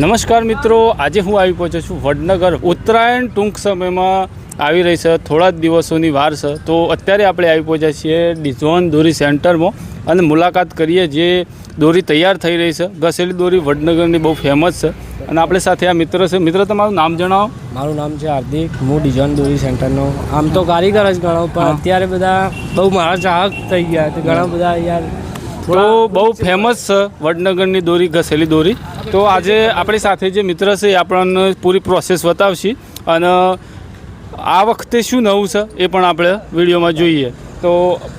નમસ્કાર મિત્રો, આજે હું આવી પહોંચ્યો છું વડનગર. ઉત્તરાયણ ટૂંક સમયમાં આવી રહી છે, થોડા જ દિવસોની વાર છે. તો અત્યારે આપણે આવી પહોંચ્યા છીએ ડિઝોન દોરી સેન્ટરમાં અને મુલાકાત કરીએ જે દોરી તૈયાર થઈ રહી છે. ઘસેલી દોરી વડનગરની બહુ ફેમસ છે અને આપણે સાથે આ મિત્ર છે. મિત્ર, તમારું નામ જણાવો. મારું નામ છે હાર્દિક. હું ડિઝાઇન દોરી સેન્ટરનો આમ તો કારીગર જ ગણો, પણ અત્યારે બધા બહુ મારા ચાહક થઈ ગયા તો ઘણા બધા યાર તો બહુ ફેમસ છે વડનગરની દોરી, ઘસેલી દોરી. તો આજે આપણી સાથે જે મિત્ર છે એ આપણને પૂરી પ્રોસેસ બતાવશે અને આ વખતે શું નવું છે એ પણ આપણે વિડીયોમાં જોઈએ. તો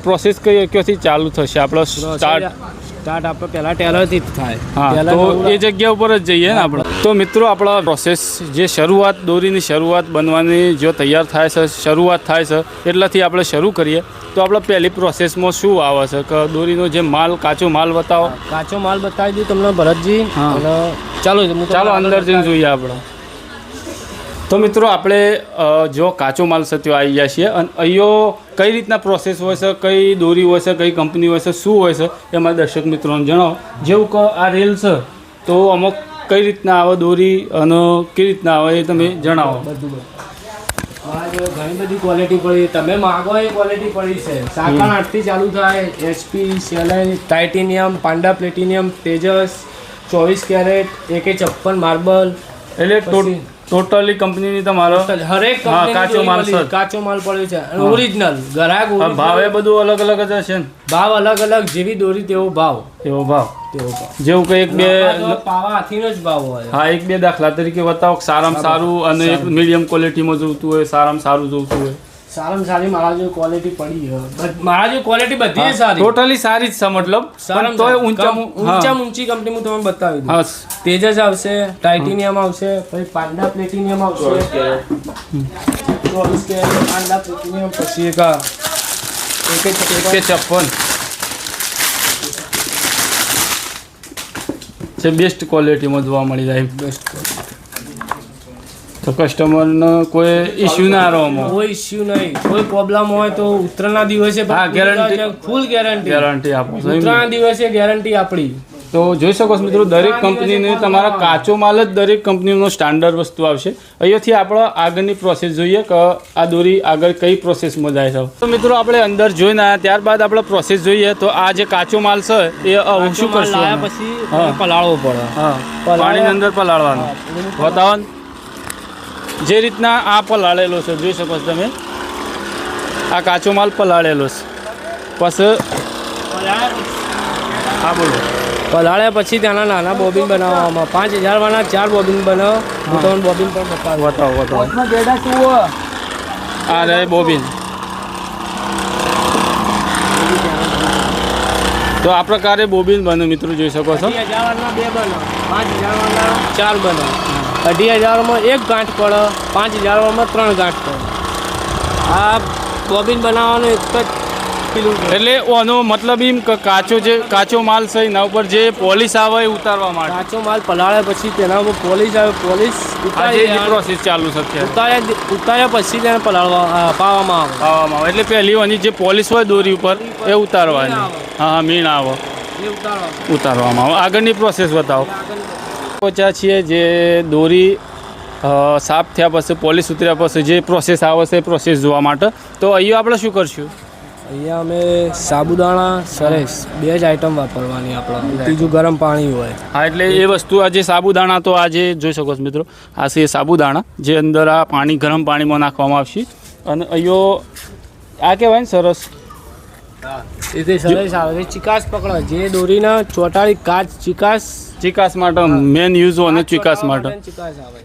પ્રોસેસ ક્યાંથી ચાલુ થશે? આપણો સ્ટાર્ટ આપણે પહેલાં ટેલરથી જ થાય. હા, તો એ જગ્યા ઉપર જ જઈએ ને આપણે. તો મિત્રો, આપણા પ્રોસેસ જે શરૂઆત, દોરીની શરૂઆત બનવાની જો તૈયાર થાય છે, શરૂઆત થાય છે એટલાથી આપણે શરૂ કરીએ. તો આપણે પહેલી પ્રોસેસમાં શું આવે છે કે દોરીનો જે માલ, કાચો માલ બતાવો. કાચો માલ બતાવી દઉં તમને ભરતજી. અને ચાલો અંદર જઈને જોઈએ આપણે. તો મિત્રો, આપણે જો કાચો માલ છે ત્યાં આવી ગયા છીએ અને અહીંયો કઈ રીતના પ્રોસેસ હોય છે, કઈ દોરી હોય છે, કઈ કંપની હોય છે, શું હોય છે એ મારા દર્શક મિત્રોને જણાવો. જેવું કે આ રેલ છે તો અમુક કઈ રીતના આવે દોરી અને કઈ રીતના આવે એ તમે જણાવો. બધું ઘણી બધી ક્વોલિટી પડી, તમે માગો એ ક્વોલિટી પડી છે. 7.8 થી ચાલુ થાય. એચપી, સેલાઈ, titanium, panda platinum, Tejas, 24 carat, AK56 marble. એટલે ટોટલી કંપનીની તમારો હરેક કાચો માલ પડ્યો છે. ઓરિજિનલ ગ્રાહક ભાવ એ બધું અલગ અલગ જ હશે ને? ભાવ અલગ અલગ, જેવી દોરી તેવો ભાવ. જેવું કે એક બે પાવા હાથીનો જ ભાવ હોય. હા, એક બે દાખલા તરીકે બતાવો. સારામાં સારું અને એક મીડિયમ ક્વોલિટીમાં જોઈતું હોય, સારામાં સારું જોઈતું હોય. સારામાં સારી મારા જો ક્વોલિટી પડી, મારા જો ક્વોલિટી બધી સારી, ટોટલી સારી જ છે. મતલબ તોય ઊંચી કંપની હું તમને બતાવી દઉં. તેજસ આવશે, ટાઇટેનિયમ આવશે, પછી પાંડા પ્લેટિનિયમ આવશે, 24 કેરેટ પાંડા પ્લેટિનિયમ, પછી AK56 છે. બેસ્ટ ક્વોલિટીમાં જોવા મળી જાય. બેસ્ટ. તો કસ્ટમરનો કોઈ ઇશ્યુ ના રહો? કોઈ ઇશ્યુ નહીં. કોઈ પ્રોબ્લેમ હોય તો ઉત્તરાયણના દિવસે ગેરંટી, ફૂલ ગેરંટી આપો. ઉત્તરાયણના દિવસે ગેરંટી આપણી. તો જોઈ શકો છો મિત્રો, દરેક કંપનીને તમારા કાચો માલ જ દરેક કંપનીનો સ્ટાન્ડર્ડ વસ્તુ આવશે. અહીંયાથી આપણે આગળની પ્રોસેસ જોઈએ કે આ દોરી આગળ કઈ પ્રોસેસમાં જાય છે. તો મિત્રો, આપણે અંદર જોઈને આવ્યા, ત્યારબાદ આપણે પ્રોસેસ જોઈએ. તો આ જે કાચો માલ છે એ શું કરશું? પછી પલાળવો પડે. હા, પાણીની અંદર પલાળવાનો. બતાવો જે રીતના આ પલાળેલો છે, જોઈ શકો છો તમે. આ કાચો માલ પલાળેલો છે. પછી હા, બોલો. પલાળ્યા પછી ત્યાંના નાના બોબિન બનાવવામાં 5000 વાળા 4 બોબિન બનાવો. હું તમને બોબિન પણ બતાવો. આ રે બોબિન. તો આ પ્રકારે બોબિન બને મિત્રો, જોઈ શકો છો. 20000 વાળા 2 બનો, 5000 વાળા 4 બનો, 28000 એક ગાંઠ પડે, 5000 વાળામાં 3 ગાંઠ પડે. આ બોબિન બનાવવાનું એક જ પેલું. એટલે આનો મતલબ એમ કે કાચો માલ છે એના ઉપર જે પોલિશ આવે એ ઉતારવા માટે. કાચો માલ પલાળ્યા પછી તેના ઉપર પોલિશ આવે. પોલિશ પ્રોસેસ ચાલુ છે. ઉતાર્યા પછી તેને પાવામાં આવે. એટલે પહેલી વાની જે પોલિશ હોય દોરી ઉપર એ ઉતારવાની. હા, મીણ આવે ઉતારવામાં આવે. આગળની પ્રોસેસ બતાવો. પહોંચ્યા છીએ જે દોરી સાફ થયા પછી, પોલિશ ઉતર્યા પછી જે પ્રોસેસ આવે છે એ પ્રોસેસ જોવા માટે. તો અહીંયા આપણે શું કરશું? અહીંયા અમે સાબુદાણા, સરેસ 2 જ આઈટમ વાપરવાની. આપણે ત્રીજું ગરમ પાણી હોય. હા, એટલે એ વસ્તુ આજે સાબુદાણા, તો આજે જોઈ શકો છો મિત્રો, આ છે સાબુદાણા જે અંદર આ પાણી, ગરમ પાણીમાં નાખવામાં આવશે. અને અહીંયો આ કહેવાય ને સરસ. એ સરસ આવે, ચિકાસ પકડે. જે દોરીના ચોટાળી કાચ ચિકાસ માટે મેન યુઝ હોય ને, ચિકાસ માટે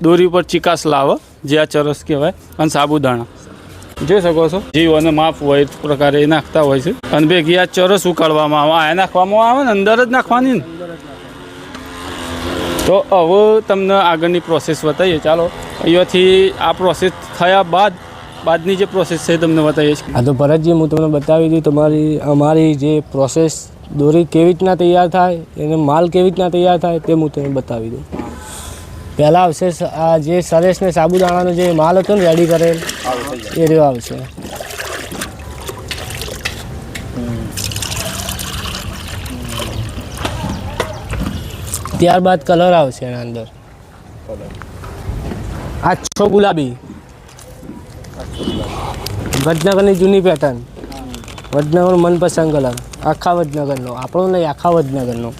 દોરી ઉપર ચિકાસ લાવે, જે આ ચરસ કહેવાય. અને સાબુદાણા જોઈ શકો છો, જીવ અને માપ હોય એ પ્રકારે એ નાખતા હોય છે. અને ભેગી આ ચરસ ઉકાળવામાં આવે, આ નાખવામાં આવે ને, અંદર જ નાખવાની ને. તો હવે તમને આગળની પ્રોસેસ બતાવીએ. ચાલો, અહીંયાથી આ પ્રોસેસ થયા બાદની જે પ્રોસેસ છે તમને બતાવીએ છીએ. હા, તો ભરતજી, હું તમને બતાવી દઉં અમારી જે પ્રોસેસ, દોરી કેવી રીતના તૈયાર થાય, એને માલ કેવી રીતના તૈયાર થાય તે હું તમને બતાવી દઉં. પહેલાં આવશે આ જે સરેશ ને સાબુદાણાનો જે માલ હતો ને રેડી કરેલ, એ રહ્યો આવશે. ત્યારબાદ કલર આવશે એના અંદર. આછો ગુલાબી, વડનગરની જૂની પેટર્ન, વડનગરનો મનપસંદ કલર, આખા વડનગરનો, આપણો નહીં આખા વડનગરનો.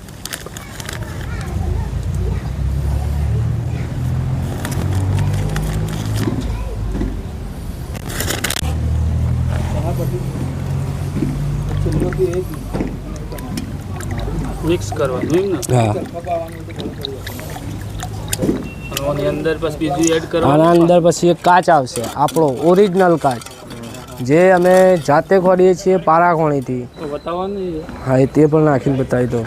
મિક્સ કરવાનું એમ ને? હા, આની અંદર પછી બીજું એડ કરવાનું. આના અંદર પછી એક કાચ આવશે, આપણો ઓરિજિનલ કાચ, જે અમે જાતે ખોડીએ છીએ પારાખોણીથી. તો બતાવવાનું. હા, એ તે પણ નાખીને બતાવી દો.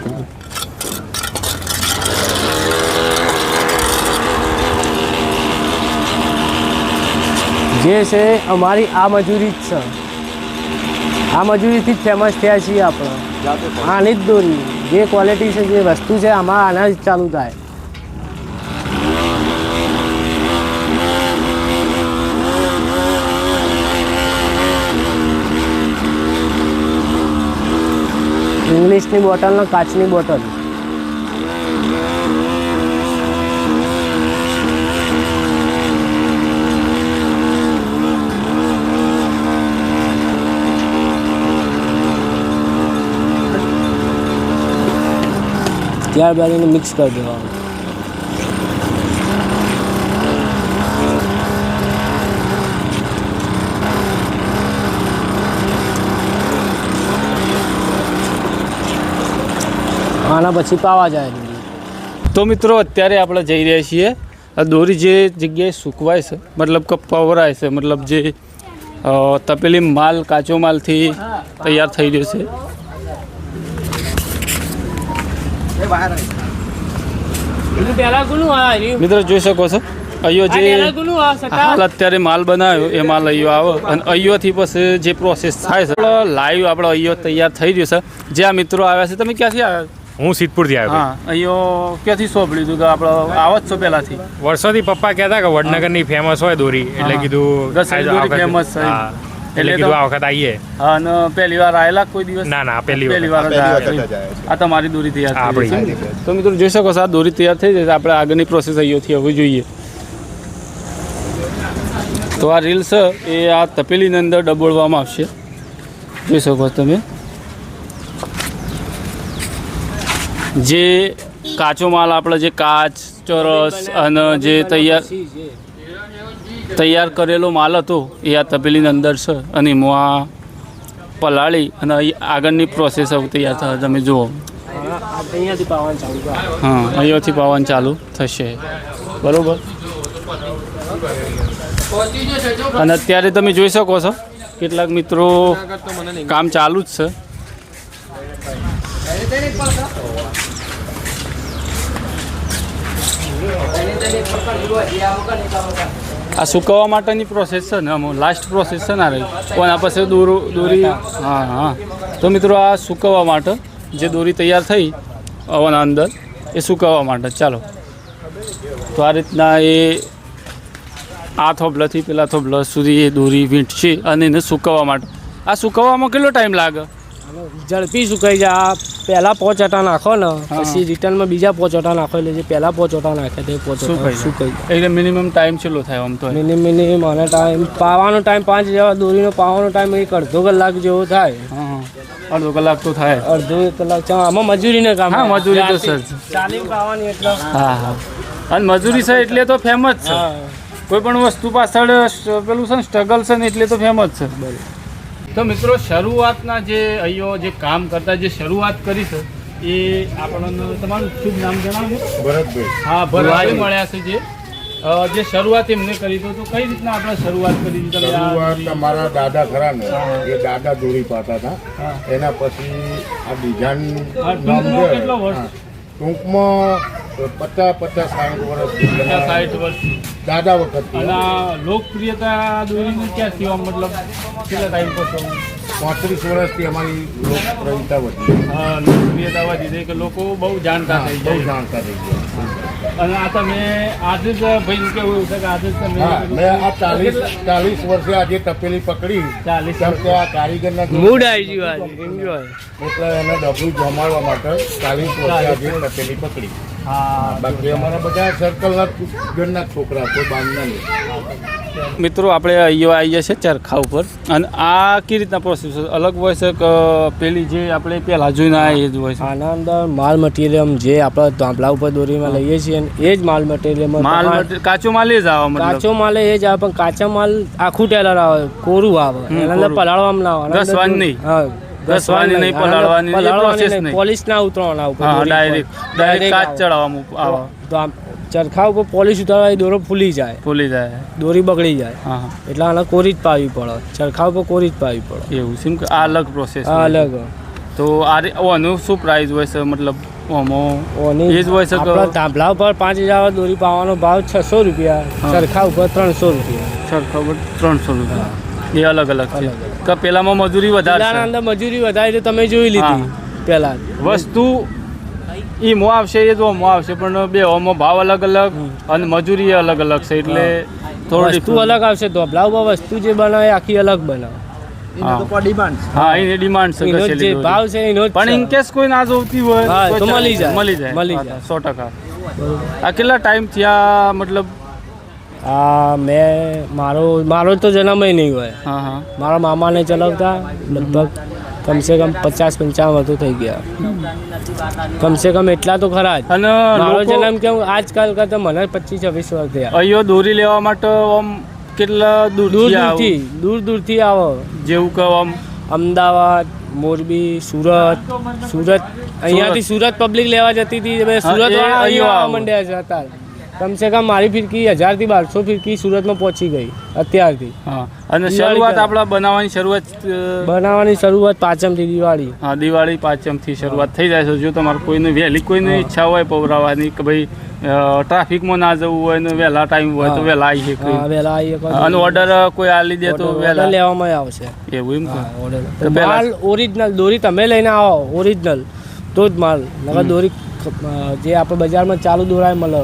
જે છે અમારી આ મજૂરી જ છે, આ મજૂરીથી જ ફેમસ થયા છીએ આપણે. આની જ દોરી, જે ક્વોલિટી છે, જે વસ્તુ છે, આમાં આના જ ચાલુ થાય. ઇંગ્લિશની બોટલ ને કાચની બોટલ. ત્યારબાદ એને મિક્સ કરી દેવાનું. આના પછી પાવા જાય. તો મિત્રો અત્યારે આપણે જઈ રહ્યા છીએ આ દોરી જે જગ્યાએ સૂકવાય છે, મતલબ કે પવરાય છે, મતલબ જે તપેલી માલ કાચો માલથી તૈયાર થઈ રહ્યો છે. મિત્રો જોઈ શકો છો અહીંયો જે હાલ અત્યારે માલ બનાવ્યો એ માલ અહીંયો આવે અને અહીંયોથી પછી જે પ્રોસેસ થાય છે લાઈવ આપણે અહીંયો તૈયાર થઈ રહ્યો છે. જે આ મિત્રો આવ્યા છે, તમે ક્યાંથી આવ્યા? હું સિદ્ધપુરથી આવ્યો. હા, અહીંયો ક્યાંથી સોંપડ્યું હતું કે આપણે આવો જ છો પહેલાંથી? વર્ષોથી પપ્પા કહેતા કે વડનગરની ફેમસ હોય દોરી, એટલે કીધું ફેમસ છે એટલે કીધું આ વખત આવીએ. અને પહેલી વાર આવેલા કોઈ દિવસ? ના, પહેલી વાર જ આવ્યા. આ તમારી દોરી તૈયાર થઈ ગઈ છે. તો મિત્રો જોઈ શકો છો આ દોરી તૈયાર થઈ જાય. આપણે આગળની પ્રોસેસ અહીંયાથી હવે જોઈએ. તો આ રીલ છે એ આ તપેલીની અંદર ડબોળવામાં આવશે. જોઈ શકો તમે જે કાચો માલ આપણે જે કાચ, ચોરસ અને જે તૈયાર કરેલો માલ હતો એ આ તપેલીની અંદર છે અને એમાં પલાળી અને આગળની પ્રોસેસ હવે તૈયાર થાય. તમે જુઓ, હા, અહીંયાથી પાવાનું ચાલુ થશે. બરાબર. અને અત્યારે તમે જોઈ શકો છો કેટલાક મિત્રો કામ ચાલુ જ છે. આ સુકવવા માટેની પ્રોસેસ છે ને, લાસ્ટ પ્રોસેસ છે ને રહી પણ આ પાસે દોરી. હા, તો મિત્રો આ સુકવવા માટે જે દોરી તૈયાર થઈ હવાના અંદર એ સુકવવા માટે. ચાલો, તો આ રીતના એ આ થોભલાથી પેલા થોભલા સુધી એ દોરી વીંટશે અને એને સુકવવા માટે. આ સુકવવામાં કેટલો ટાઈમ લાગે? ઝડપી સુકાઈ જાય. પહેલાં 5 અટા નાખો ને, પછી રિટર્નમાં બીજા 5 અટા નાખો, એટલે જે પહેલાં 5 અટા નાખે તે 5 અટા સુકાઈ. એટલે મિનિમમ ટાઈમ કેટલો થાય આમ તો? મિનિમમ આનો ટાઈમ, પાવાનો ટાઈમ 5 જેવા, દોરીનો પાવાનો ટાઈમ એક અડધો કલાક જેવો થાય. અડધો કલાક તો થાય. અડધો કલાક આમાં મજૂરીને કામ. હા, મજૂરી તો સર ચાલીને પાવાની એટલે. હા, અને મજૂરી છે એટલે તો ફેમસ છે. કોઈ પણ વસ્તુ પાછળ પેલું છે ને સ્ટ્રગલ છે ને એટલે તો ફેમસ છે. તો મિત્રો શરૂઆતના જે અહીંયો જે કામ કરતા જે શરૂઆત કરી છે એ આપણને તમારું શુભ નામ જણાવજો. ભરતભાઈ. હા, ભરતભાઈ મળ્યા છે. જે શરૂઆત એમને કરી તો કઈ રીતના આપણે શરૂઆત કરી? શરૂઆત અમારા દાદા ખરા ને, એ દાદા દોરી પાતા હતા. એના પછી આ ડિઝાઇન કેટલો વર્ષ? ટૂંકમાં 50-60 વર્ષ દાદા વખત. અને લોકપ્રિયતા દોરીની ક્યાંથી આમ મતલબ કેટલા ટાઈમ પછી? 35 વર્ષથી અમારી લોકપ્રિયતા વધી. હા, લોકપ્રિયતા વધી કે લોકો બહુ જાણતા થઈ ગયા. અને આ તમે આજે જ ભાઈ કેવું છે કે આજે જ તમે હા મેં આ 40 વર્ષે આજે તપેલી પકડી 40 કેમ કે આ કારીગરના મૂડ આવી ગયું આજે એન્જોય. એટલે એને ડબલું જમાડવા માટે 40 વર્ષે આજે તપેલી પકડી. હા બાકી અમારા બધા સર્કલના ઘરના છોકરા કોઈ બાંધના નહીં. મિત્રો આપણે અહીંયા આવી ગયા છે ચરખા ઉપર અને આ કઈ રીતના પ્રોસેસ અલગ હોય છે કે પેલી જે આપણે પહેલાં જોઈને એ જ હોય છે? આના અંદર માલ મટીરિયલ જે આપણે ધાંભલા ઉપર દોરીમાં લઈએ છીએ ને એ જ માલ મટીરિયલમાં માલ કાચો માલ એ જ આવે મતલબ કાચો માલ એ જ આવે પણ કાચા માલ આખું ટેલર આવે, કોરું આવે, એના અંદર કોરું. પલાળવામાં ના આવે. ઘસવાની નહીં. હા, ઘસવાની નહીં, પલાળવાની નહીં, એ process નહીં. પોલિશ ના ઉતરવાના ઉપર હા દોરી પર. ડાયરેક્ટ કાચ આવે. ચડાવવામાં આવે તો આમ ચરખા ઉપર પોલિશ ઉતારવા દોરો ફૂલી જાય, ભૂલી જાય. દોરી બગડી જાય, હા હા એટલે આને કોરી જ પાવી પડે. ચરખા ઉપર કોરી જ પાવી પડે. એવું છે એમ કે આ અલગ પ્રોસેસ આ અલગ તો આનું શું પ્રાઇસ હોય છે મતલબ આમાં ઓની એ જ હોય છે કે આપણા ધાંભલા ઉપર 5000 દોરી પાવાનો ભાવ 600 રૂપિયા, હા. ચરખા ઉપર 300 રૂપિયા. ખબર 300 રૂપિયા એ અલગ અલગ છે અલગ અલગ. કે પેલામાં મજૂરી વધારે પેલાના છે અંદર મજૂરી વધારી તો તમે જોઈ લીધી પેલા વસ્તુ એ મો આવશે એ જ મો આવશે પણ બે ઓમાં ભાવ અલગ અલગ અને મજૂરી એ અલગ અલગ છે એટલે થોડું વસ્તુ અલગ આવશે. ધોબલા ઉપર વસ્તુ જે બનાવે આખી અલગ બનાવે. હા એની ડિમાન્ડ છે એનો કસેલી જે દોરી. ભાવ છે એનો જ પણ છે. ઇન કેસ કોઈ ના જોતી હોય હા, તો ચાલે. મળી જાય. મળી જાય મળી હા, જાય. 100%. આ કેટલા ટાઈમ થયા મતલબ આ મારો તો જન્મ નહીં હોય. હા હા મારા મામાને ચલાવતા લગભગ કમસે કમ 50-55 વર્ષો થઈ ગયા. કમસે કમ એટલા તો ખરા જ. અને મારો લોકો જન્મ કેમ આજકાલ કરતા મને 25-26 વર્ષ થયા. અહીંયો દોરી લેવા માટે આમ કેટલા દૂર દૂરથી દૂરથી આવો. જેવું કે આમ અમદાવાદ, મોરબી, સુરત અહીંયાથી સુરત પબ્લિક લેવા જતી હતી. હવે સુરત વાળા અહીંયા અહીંયા આવો. મંડ્યા છે અત્યારે. કમસે કમ મારી ફિરકી 1000 થી 1200 ફિરકી સુરતમાં પહોંચી ગઈ અત્યારથી. હા અને દિવાળી શરૂઆત પહેલા. આપણા બનાવવાની શરૂઆત બનાવવાની શરૂઆત પાંચમથી દિવાળી. હા દિવાળી પાંચમથી શરૂઆત થઈ જાય છે. જો તમારે કોઈને વહેલી કોઈને ઈચ્છા હોય પવરાવવાની કે ભાઈ ટ્રાફિકમાં ના જવું હોય ને વહેલા ટાઈમ હોય તો હા. વહેલા આવી શકે હા, વહેલા આવીએ. અને ઓર્ડર કોઈ આલી દે તો ઓર્ડર વહેલા લેવામાં આવશે. એવું એમ હા, કે? order. તો પહેલા- માલ ઓરિજિનલ દોરી તમે લઈને આવો ઓરિજિનલ તો જ માલ. નકર દોરી જે આપણે બજારમાં ચાલુ દોરાય મળે,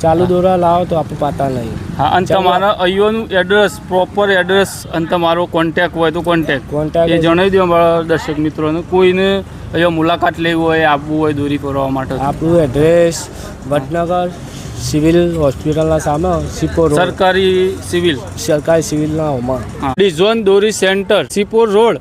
ચાલુ દોરા લાવો તો આપણે પાતા નહીં. હા અને ચાલો. તમારા અહીંયાનું એડ્રેસ પ્રોપર એડ્રેસ અને તમારો કોન્ટેક હોય તો કોન્ટેક કોન્ટેક્ટ એ જણાવી દો અમારા દર્શક મિત્રોને. કોઈને અહીંયા મુલાકાત લેવી હોય આપવું હોય દોરી કરવા માટે તો. આપણું એડ્રેસ વડનગર સિવિલ હોસ્પિટલના સામે સિપોર રોડ, સરકારી સિવિલ સરકારી સિવિલના ઓમાં. ડિઝોન દોરી સેન્ટર સિપોર રોડ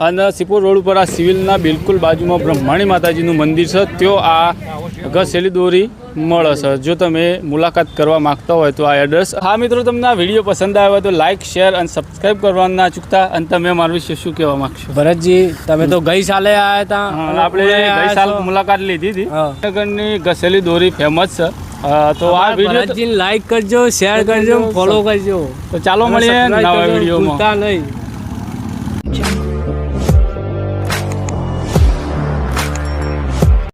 અને સિપોર રોડ ઉપર આ સિવિલના બિલકુલ બાજુમાં બ્રહ્માણી માતાજીનું મંદિર છે. ત્યાં આ ઘસેલી દોરી મળે છે. જો તમે મુલાકાત કરવા માંગતા હોય તો આ એડ્રેસ. હા મિત્રો, તમને આ વિડીયો પસંદ આવ્યો હોય તો લાઇક શેર અને સબસ્ક્રાઈબ કરવાનું ના ચૂકતા. અને તમે મારા વિશે શું કહેવા માંગશો? ભરતજી, તમે તો ગઈ સાલે આવ્યા હતા અને આપણે પુણે ગઈ આવ્યા સાલ છો. મુલાકાત લીધી હતી. હા. નગરની ઘસેલી દોરી ફેમસ છે. તો આ વિડીયો ભરતજીને લાઈક કરજો, શેર કરજો, ફોલો કરજો. તો ચાલો મળીએ અને subscribe નવા કરજો, વિડીયોમાં. ભૂલતા નહીં.